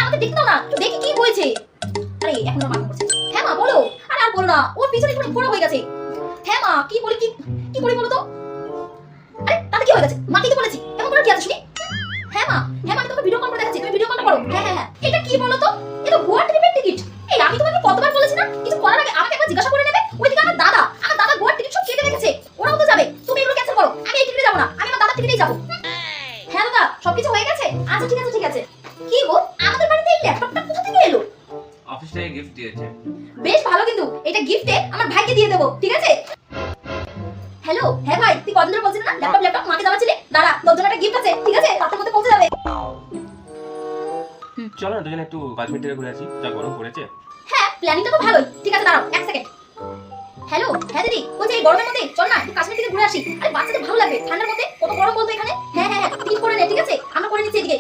আমাকে দেখতে দাও না, একটু দেখি কি হয়েছে। আরে এখন তো মাথা করছে। হ্যাঁ মা বলো। আরে আর বলো না, ওর পিছনে পুরো ফোড়া হয়ে গেছে। হ্যাঁ মা কি বলি, কি করি বলো তো। আরে তাতে কি হয়ে গেছে, মা কি বলেছি, এমন করে কি আছে শুনি। হ্যাঁ মা, হ্যাঁ মা আমি তোমাকে ভিডিও কল করে দেখাচ্ছি, তুমি ভিডিও কলটা করো। হ্যাঁ হ্যাঁ হ্যাঁ, এটা কি বলো তো, এটা গোয়া ট্রিপের টিকিট। এই আমি তোমাকে কতবার বলেছি না, কিছু করার আগে আমাকে একবার জিজ্ঞাসা করে নেবে। ওইদিকে আমার দাদা গোয়ার টিকিট সব কেটে রেখেছে, ওরাও তো যাবে। তুমি এগুলো ক্যান্সেল করো, আমি এই টিকিটে যাবো না, আমি আমার দাদার টিকিটেই যাবো। হ্যাঁ দাদা সবকিছু হয়ে গেছে, আচ্ছা ঠিক আছে ঠিক আছে। কি গো আমাদের বাড়িতে এই ল্যাপটপটা কোথা থেকে এলো? অফিস থেকে গিফট দিয়েছে। বেশ ভালো, কিন্তু এটা গিফটে আমার ভাইকে দিয়ে দেবো, ঠিক আছে? হ্যালো হ্যাঁ ভাই, তুই কতদিন ধরে বলছিস না ল্যাপটপ মাকে যাওয়াচ্ছিলি? দাঁড়া তোর জন্য একটা গিফট আছে, ঠিক আছে? রাতের মধ্যে পৌঁছে যাবে। চলো না দুজনে একটু কাশ্মীর থেকে ঘুরে আসি, যা গরম পড়েছে। হ্যাঁ প্ল্যানিংটা তো ভালোই, ঠিক আছে দাঁড়াও এক সেকেন্ড। হ্যালো হ্যাঁ দিদি, বলছি এই গরমের মধ্যে চল না একটু কাশ্মীর থেকে ঘুরে আসি। আরে বাচ্চাদের ভালো লাগবে ঠান্ডার মধ্যে, কত গরম বলতো এখানে। হ্যাঁ হ্যাঁ হ্যাঁ টিকিট করে নে, ঠিক আছে? আমরা করে নিচ্ছি এদিকে।